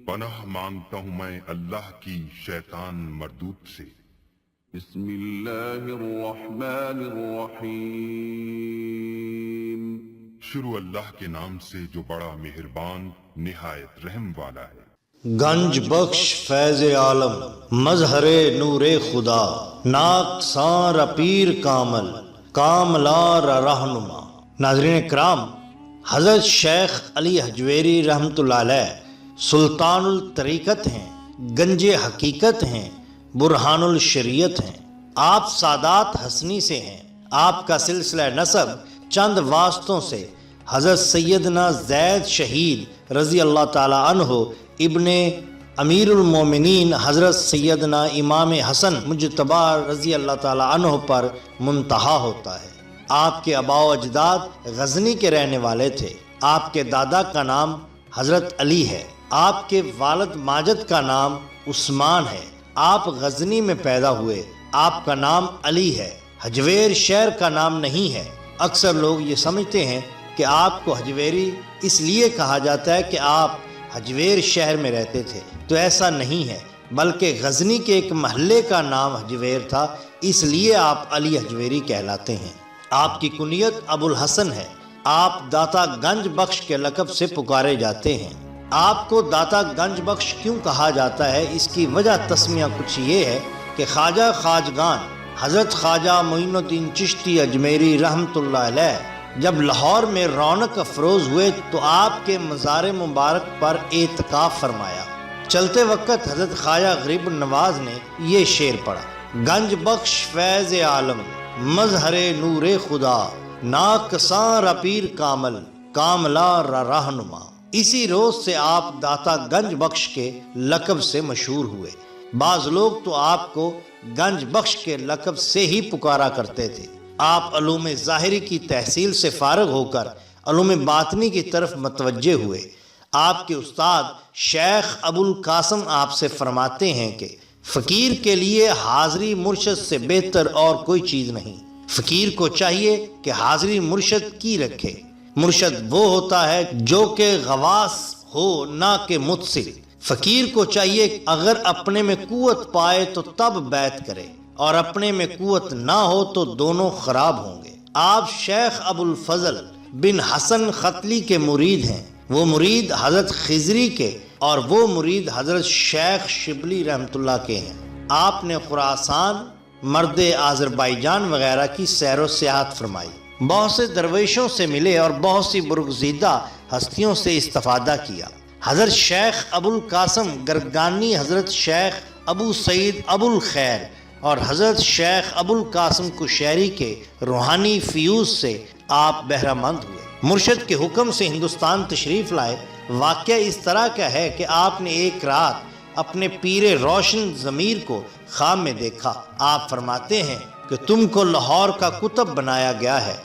پناہ مانگتا ہوں میں اللہ کی شیطان مردود سے۔ بسم اللہ الرحمن الرحیم۔ شروع اللہ کے نام سے جو بڑا مہربان نہایت رحم والا ہے۔ گنج بخش فیض عالم، مظہر نور خدا، ناقصاں پیر کامل، کاملار رہنما۔ ناظرین کرام، حضرت شیخ علی حجویری رحمۃ اللہ علیہ سلطان الطریقت ہیں، گنج حقیقت ہیں، برہان الشریعت ہیں۔ آپ سادات حسنی سے ہیں۔ آپ کا سلسلہ نسب چند واسطوں سے حضرت سیدنا زید شہید رضی اللہ تعالی عنہ ابن امیر المومنین حضرت سیدنا امام حسن مجتبی رضی اللہ تعالی عنہ پر منتہا ہوتا ہے۔ آپ کے آباء و اجداد غزنی کے رہنے والے تھے۔ آپ کے دادا کا نام حضرت علی ہے۔ آپ کے والد ماجد کا نام عثمان ہے۔ آپ غزنی میں پیدا ہوئے۔ آپ کا نام علی ہے۔ حجویر شہر کا نام نہیں ہے۔ اکثر لوگ یہ سمجھتے ہیں کہ آپ کو حجویری اس لیے کہا جاتا ہے کہ آپ حجویر شہر میں رہتے تھے، تو ایسا نہیں ہے، بلکہ غزنی کے ایک محلے کا نام حجویر تھا، اس لیے آپ علی حجویری کہلاتے ہیں۔ آپ کی کنیت ابو الحسن ہے۔ آپ داتا گنج بخش کے لقب سے پکارے جاتے ہیں۔ آپ کو داتا گنج بخش کیوں کہا جاتا ہے؟ اس کی وجہ تسمیہ کچھ یہ ہے کہ خواجہ خواجگان حضرت خواجہ معین الدین چشتی اجمیری رحمۃ اللہ علیہ جب لاہور میں رونق افروز ہوئے تو آپ کے مزار مبارک پر اعتکاف فرمایا۔ چلتے وقت حضرت خواجہ غریب النواز نے یہ شعر پڑھا: گنج بخش فیض عالم، مظہر نور خدا، ناقصاں پیر کامل، کاملار رہنما۔ اسی روز سے آپ داتا گنج بخش کے لقب سے مشہور ہوئے۔ بعض لوگ تو آپ کو گنج بخش کے لقب سے ہی پکارا کرتے تھے۔ آپ علوم ظاہری کی تحصیل سے فارغ ہو کر علوم باطنی کی طرف متوجہ ہوئے۔ آپ کے استاد شیخ ابو القاسم آپ سے فرماتے ہیں کہ فقیر کے لیے حاضری مرشد سے بہتر اور کوئی چیز نہیں۔ فقیر کو چاہیے کہ حاضری مرشد کی رکھے۔ مرشد وہ ہوتا ہے جو کہ غواص ہو، نہ کہ متصل۔ فقیر کو چاہیے اگر اپنے میں قوت پائے تو تب بیعت کرے، اور اپنے میں قوت نہ ہو تو دونوں خراب ہوں گے۔ آپ شیخ ابو الفضل بن حسن ختلی کے مرید ہیں۔ وہ مرید حضرت خضری کے اور وہ مرید حضرت شیخ شبلی رحمۃ اللہ کے ہیں۔ آپ نے خراسان، مرد آذربائیجان وغیرہ کی سیر و سیاحت فرمائی، بہت سے درویشوں سے ملے اور بہت سی برگزیدہ ہستیوں سے استفادہ کیا۔ حضرت شیخ ابو القاسم گرگانی حضرت شیخ ابو سعید ابو الخیر اور حضرت شیخ ابو القاسم کشیری کے روحانی فیوز سے آپ بہرہ مند ہوئے۔ مرشد کے حکم سے ہندوستان تشریف لائے۔ واقعہ اس طرح کا ہے کہ آپ نے ایک رات اپنے پیر روشن ضمیر کو خواب میں دیکھا۔ آپ فرماتے ہیں کہ تم کو لاہور کا قطب بنایا گیا ہے،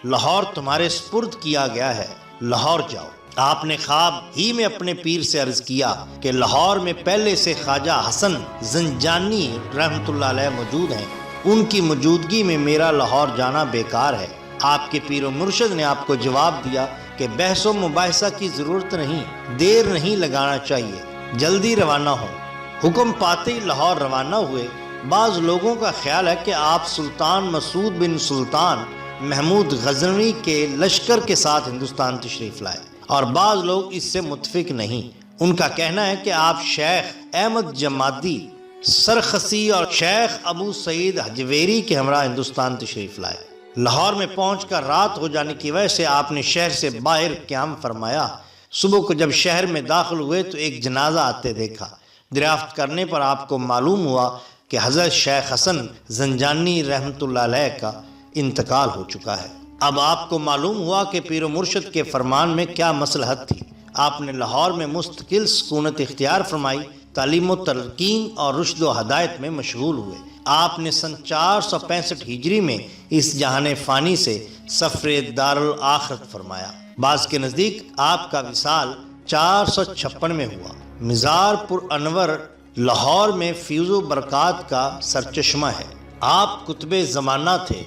لاہور تمہارے سپرد کیا گیا ہے، لاہور جاؤ۔ آپ نے خواب ہی میں اپنے پیر سے عرض کیا کہ لاہور میں پہلے سے خواجہ حسن زنجانی رحمۃ اللہ علیہ موجود ہیں، ان کی موجودگی میں میرا لاہور جانا بیکار ہے۔ آپ کے پیر و مرشد نے آپ کو جواب دیا کہ بحث و مباحثہ کی ضرورت نہیں، دیر نہیں لگانا چاہیے، جلدی روانہ ہو۔ حکم پاتے ہی لاہور روانہ ہوئے۔ بعض لوگوں کا خیال ہے کہ آپ سلطان مسعود بن سلطان محمود غزنوی کے لشکر کے ساتھ ہندوستان تشریف لائے، اور بعض لوگ اس سے متفق نہیں۔ ان کا کہنا ہے کہ آپ شیخ احمد جمادی سرخسی اور شیخ ابو سعید حجویری کے ہمراہ ہندوستان تشریف لائے۔ لاہور میں پہنچ کر رات ہو جانے کی وجہ سے آپ نے شہر سے باہر قیام فرمایا۔ صبح کو جب شہر میں داخل ہوئے تو ایک جنازہ آتے دیکھا۔ دریافت کرنے پر آپ کو معلوم ہوا کہ حضرت شیخ حسن زنجانی رحمۃ اللہ علیہ کا انتقال ہو چکا ہے۔ اب آپ کو معلوم ہوا کہ پیر و مرشد کے فرمان میں کیا مصلحت تھی۔ آپ نے لاہور میں مستقل سکونت اختیار فرمائی، تعلیم و تلقین اور رشد و ہدایت میں مشغول ہوئے۔ آپ نے سن 465 ہجری میں اس جہان فانی سے سفر دارالآخرت فرمایا۔ بعض کے نزدیک آپ کا وصال 456 میں ہوا۔ مزار پر انور لاہور میں فیض و برکات کا سرچشمہ ہے۔ آپ قطب زمانہ تھے۔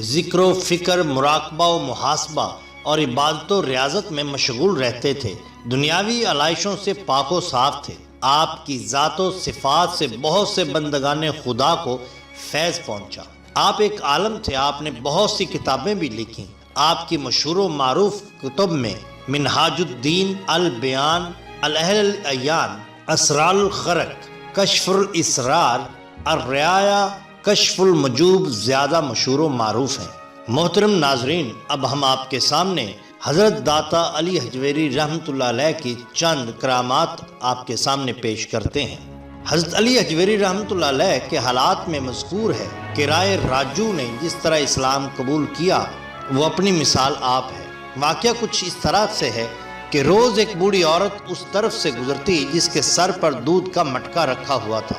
ذکر و فکر، مراقبہ و محاسبہ اور عبادت و ریاضت میں مشغول رہتے تھے، دنیاوی علائشوں سے پاک و صاف تھے۔ آپ کی ذات و صفات سے بہت سے بندگان خدا کو فیض پہنچا۔ آپ ایک عالم تھے، آپ نے بہت سی کتابیں بھی لکھی۔ آپ کی مشہور و معروف کتب میں منہاج الدین، البیان، الاہل الایان، اسرار الخرق، کشف الاسرار، الرعایا، کشف المجوب زیادہ مشہور و معروف ہیں۔ محترم ناظرین، اب ہم آپ کے سامنے حضرت داتا علی حجویری رحمۃ اللہ علیہ کی چند کرامات آپ کے سامنے پیش کرتے ہیں۔ حضرت علی حجویری رحمۃ اللہ علیہ کے حالات میں مذکور ہے کہ رائے راجو نے جس طرح اسلام قبول کیا وہ اپنی مثال آپ ہے۔ واقعہ کچھ اس طرح سے ہے کہ روز ایک بوڑھی عورت اس طرف سے گزرتی جس کے سر پر دودھ کا مٹکا رکھا ہوا تھا۔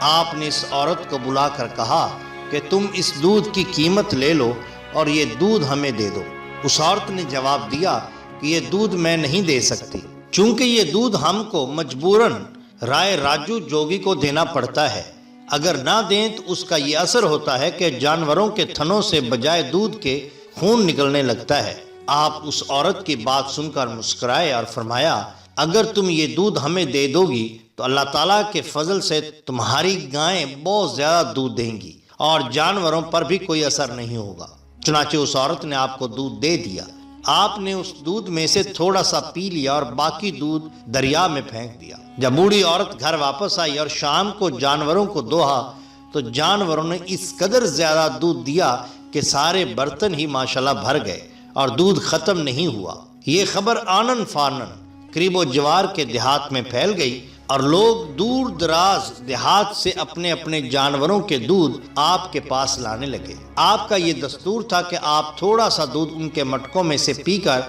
آپ نے اس عورت کو بلا کر کہا کہ تم اس دودھ کی قیمت لے لو اور یہ دودھ ہمیں دے دو۔ اس عورت نے جواب دیا کہ یہ دودھ میں نہیں دے سکتی، چونکہ یہ دودھ ہم کو مجبوراً رائے راجو جوگی کو دینا پڑتا ہے۔ اگر نہ دیں تو اس کا یہ اثر ہوتا ہے کہ جانوروں کے تھنوں سے بجائے دودھ کے خون نکلنے لگتا ہے۔ آپ اس عورت کی بات سن کر مسکرائے اور فرمایا، اگر تم یہ دودھ ہمیں دے دو گی تو اللہ تعالیٰ کے فضل سے تمہاری گائیں بہت زیادہ دودھ دیں گی اور جانوروں پر بھی کوئی اثر نہیں ہوگا۔ چنانچہ اس عورت نے آپ کو دودھ دے دیا۔ آپ نے اس دودھ میں سے تھوڑا سا پی لیا اور باقی دودھ دریا میں پھینک دیا۔ جب بوڑھی عورت گھر واپس آئی اور شام کو جانوروں کو دوہا تو جانوروں نے اس قدر زیادہ دودھ دیا کہ سارے برتن ہی ماشاءاللہ بھر گئے اور دودھ ختم نہیں ہوا۔ یہ خبر آنن فانن قریب و جوار کے دیہات میں پھیل گئی اور لوگ دور دراز دیہات سے اپنے اپنے جانوروں کے دودھ آپ کے پاس لانے لگے۔ آپ کا یہ دستور تھا کہ آپ تھوڑا سا دودھ ان کے مٹکوں میں سے پی کر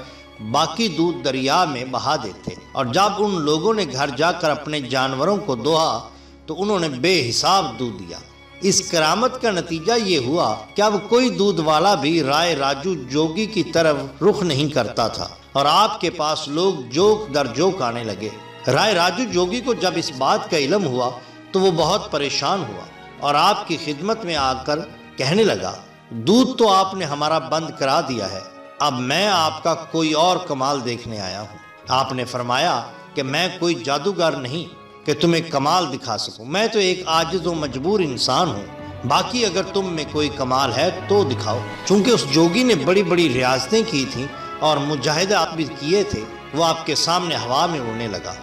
باقی دودھ دریا میں بہا دیتے، اور جب ان لوگوں نے گھر جا کر اپنے جانوروں کو دوہا تو انہوں نے بے حساب دودھ دیا۔ اس کرامت کا نتیجہ یہ ہوا کہ اب کوئی دودھ والا بھی رائے راجو جوگی کی طرف رخ نہیں کرتا تھا اور آپ کے پاس لوگ جوک در جوک آنے لگے۔ رائے راجو جوگی کو جب اس بات کا علم ہوا تو وہ بہت پریشان ہوا اور آپ کی خدمت میں آ کر کہنے لگا، دودھ تو آپ نے ہمارا بند کرا دیا ہے، اب میں آپ کا کوئی اور کمال دیکھنے آیا ہوں۔ آپ نے فرمایا کہ میں کوئی جادوگر نہیں کہ تمہیں کمال دکھا سکوں، میں تو ایک عاجز و مجبور انسان ہوں، باقی اگر تم میں کوئی کمال ہے تو دکھاؤ۔ چونکہ اس جوگی نے بڑی بڑی ریاضتیں کی تھیں اور مجاہدات بھی کیے تھے، وہ آپ کے سامنے ہوا میں اڑنے لگا۔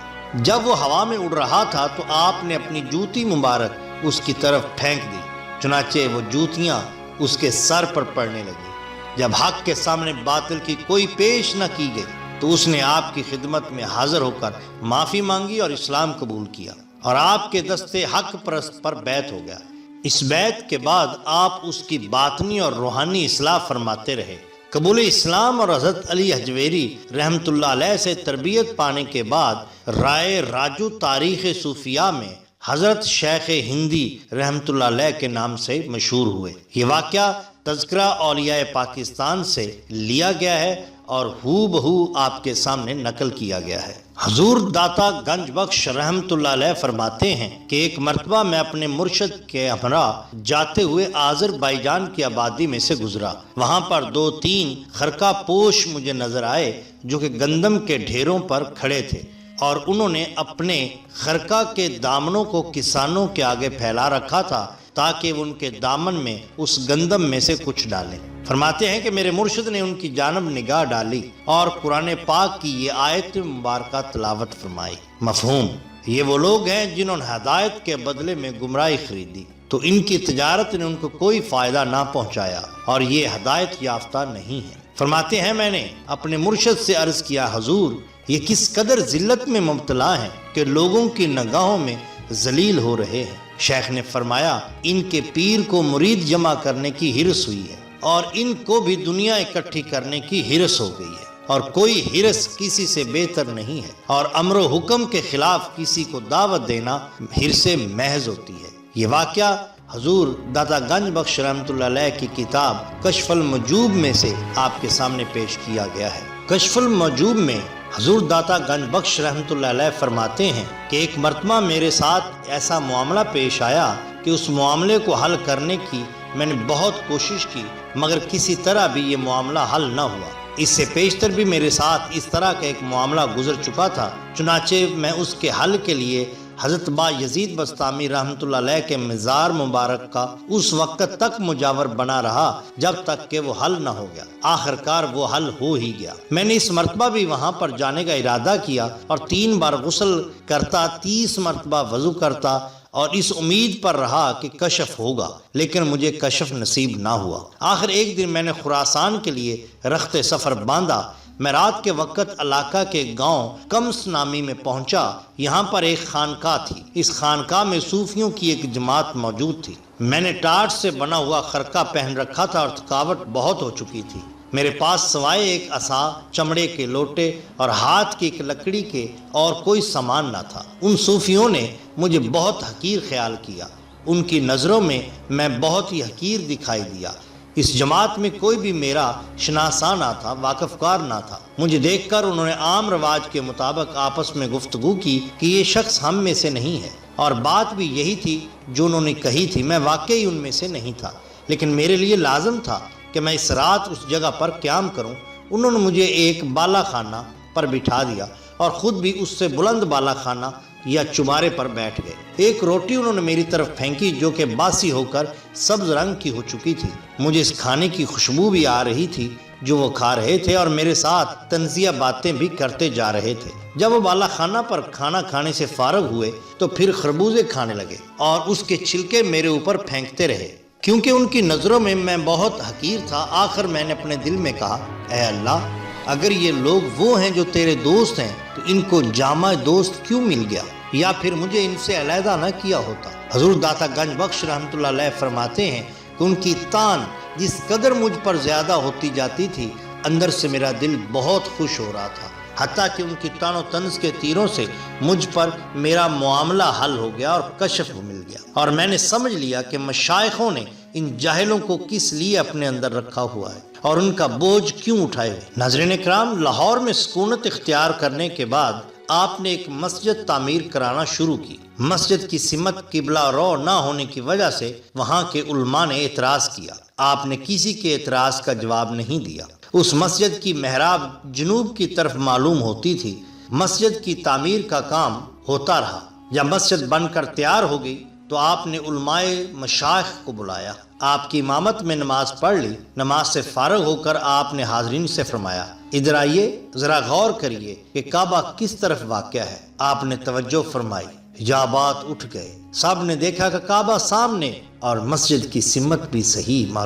جب وہ ہوا میں اڑ رہا تھا تو آپ نے اپنی جوتی مبارک اس کی طرف پھینک دی، چنانچہ وہ جوتیاں اس کے سر پر پڑنے لگی۔ جب حق کے سامنے باطل کی کوئی پیش نہ کی گئی تو اس نے آپ کی خدمت میں حاضر ہو کر معافی مانگی اور اسلام قبول کیا اور آپ کے دستے حق پرست پر بیعت ہو گیا۔ اس بیعت کے بعد آپ اس کی باطنی اور روحانی اصلاح فرماتے رہے۔ قبول اسلام اور حضرت علی حجویری رحمۃ اللہ علیہ سے تربیت پانے کے بعد رائے راجو تاریخ صوفیہ میں حضرت شیخ ہندی رحمۃ اللہ علیہ کے نام سے مشہور ہوئے۔ یہ واقعہ تذکرہ اولیاء پاکستان سے لیا گیا ہے اور ہو بہو آپ کے سامنے نقل کیا گیا ہے۔ حضور داتا گنج بخش رحمۃ اللہ علیہ فرماتے ہیں کہ ایک مرتبہ میں اپنے مرشد کے ہمراہ جاتے ہوئے آذربائیجان کی آبادی میں سے گزرا۔ وہاں پر 2-3 خرقہ پوش مجھے نظر آئے جو کہ گندم کے ڈھیروں پر کھڑے تھے اور انہوں نے اپنے خرقہ کے دامنوں کو کسانوں کے آگے پھیلا رکھا تھا تاکہ وہ ان کے دامن میں اس گندم میں سے کچھ ڈالیں۔ فرماتے ہیں کہ میرے مرشد نے ان کی جانب نگاہ ڈالی اور قرآن پاک کی یہ آیت مبارکہ تلاوت فرمائی۔ مفہوم، یہ وہ لوگ ہیں جنہوں نے ہدایت کے بدلے میں گمراہی خریدی تو ان کی تجارت نے ان کو کوئی فائدہ نہ پہنچایا اور یہ ہدایت یافتہ نہیں ہے۔ فرماتے ہیں میں نے اپنے مرشد سے عرض کیا، حضور یہ کس قدر ذلت میں مبتلا ہیں کہ لوگوں کی نگاہوں میں ذلیل ہو رہے ہیں۔ شیخ نے فرمایا، ان کے پیر کو مرید جمع کرنے کی ہرس ہوئی ہے اور ان کو بھی دنیا اکٹھی کرنے کی ہرس ہو گئی ہے، اور کوئی ہرس کسی سے بہتر نہیں ہے، اور امر و حکم کے خلاف کسی کو دعوت دینا ہرس محض ہوتی ہے۔ یہ واقعہ حضور داتا گنج بخش رحمۃ اللہ علیہ کی کتاب کشف المجوب میں سے آپ کے سامنے پیش کیا گیا ہے۔ کشف المجوب میں حضور داتا گنج بخش رحمۃ اللہ علیہ فرماتے ہیں کہ ایک مرتبہ میرے ساتھ ایسا معاملہ پیش آیا کہ اس معاملے کو حل کرنے کی میں نے بہت کوشش کی مگر کسی طرح بھی یہ معاملہ حل نہ ہوا۔ اس سے پیشتر بھی میرے ساتھ اس طرح کا ایک معاملہ گزر چکا تھا، چنانچہ میں اس کے حل کے لیے حضرت با یزید بسطامی رحمۃ اللہ علیہ کے مزار مبارک کا اس وقت تک مجاور بنا رہا جب تک کہ وہ حل نہ ہو گیا۔ آخر کار وہ حل ہو ہی گیا۔ میں نے اس مرتبہ بھی وہاں پر جانے کا ارادہ کیا اور 3 بار غسل کرتا، 30 مرتبہ وضو کرتا اور اس امید پر رہا کہ کشف ہوگا، لیکن مجھے کشف نصیب نہ ہوا۔ آخر ایک دن میں نے خراسان کے لیے رخت سفر باندھا۔ میں رات کے وقت علاقہ کے گاؤں کمس نامی میں پہنچا۔ یہاں پر ایک خانقاہ تھی۔ اس خانقاہ میں صوفیوں کی ایک جماعت موجود تھی۔ میں نے ٹاٹ سے بنا ہوا خرقہ پہن رکھا تھا اور تھکاوٹ بہت ہو چکی تھی۔ میرے پاس سوائے ایک عصا، چمڑے کے لوٹے اور ہاتھ کی ایک لکڑی کے اور کوئی سامان نہ تھا۔ ان صوفیوں نے مجھے بہت حقیر خیال کیا۔ ان کی نظروں میں میں بہت ہی حقیر دکھائی دیا۔ اس جماعت میں کوئی بھی میرا شناسا نہ تھا، واقف کار نہ تھا۔ مجھے دیکھ کر انہوں نے عام رواج کے مطابق آپس میں گفتگو کی کہ یہ شخص ہم میں سے نہیں ہے، اور بات بھی یہی تھی جو انہوں نے کہی تھی۔ میں واقعی ان میں سے نہیں تھا، لیکن میرے لیے لازم تھا کہ میں اس رات اس جگہ پر قیام کروں۔ انہوں نے مجھے ایک بالا خانہ پر بٹھا دیا اور خود بھی اس سے بلند بالا خانہ یا چبارے پر بیٹھ گئے۔ ایک روٹی انہوں نے میری طرف پھینکی جو کہ باسی ہو کر سبز رنگ کی ہو چکی تھی۔ مجھے اس کھانے کی خوشبو بھی آ رہی تھی جو وہ کھا رہے تھے اور میرے ساتھ طنزیہ باتیں بھی کرتے جا رہے تھے۔ جب وہ بالا خانہ پر کھانا کھانے سے فارغ ہوئے تو پھر خربوزے کھانے لگے اور اس کے چھلکے میرے اوپر پھینکتے رہے۔ کیونکہ ان کی نظروں میں میں بہت حقیر تھا، آخر میں نے اپنے دل میں کہا، اے اللہ، اگر یہ لوگ وہ ہیں جو تیرے دوست ہیں تو ان کو جامع دوست کیوں مل گیا، یا پھر مجھے ان سے علیحدہ نہ کیا ہوتا۔ حضور داتا گنج بخش رحمۃ اللہ علیہ فرماتے ہیں کہ ان کی تان جس قدر مجھ پر زیادہ ہوتی جاتی تھی، اندر سے میرا دل بہت خوش ہو رہا تھا، حتیٰ کہ ان کی تان و طنز کے تیروں سے مجھ پر میرا معاملہ حل ہو گیا اور کشف مل گیا، اور میں نے سمجھ لیا کہ مشائخوں نے ان جاہلوں کو کس لیے اپنے اندر رکھا ہوا ہے اور ان کا بوجھ کیوں اٹھائے ہوئے۔ ناظرین اکرام، لاہور میں سکونت اختیار کرنے کے بعد آپ نے ایک مسجد تعمیر کرانا شروع کی۔ مسجد کی سمت قبلہ رو نہ ہونے کی وجہ سے وہاں کے علماء نے اعتراض کیا۔ آپ نے کسی کے اعتراض کا جواب نہیں دیا۔ اس مسجد کی محراب جنوب کی طرف معلوم ہوتی تھی۔ مسجد کی تعمیر کا کام ہوتا رہا۔ جب مسجد بن کر تیار ہو گئی تو آپ نے علماء مشائخ کو بلایا، آپ کی امامت میں نماز پڑھ لی۔ نماز سے فارغ ہو کر آپ نے حاضرین سے فرمایا، ادھر آئیے، ذرا غور کریے کہ کعبہ کس طرف واقع ہے۔ آپ نے توجہ فرمائی، حجابات اٹھ گئے، سب نے دیکھا کہ کعبہ سامنے اور مسجد کی سمت بھی صحیح معلوم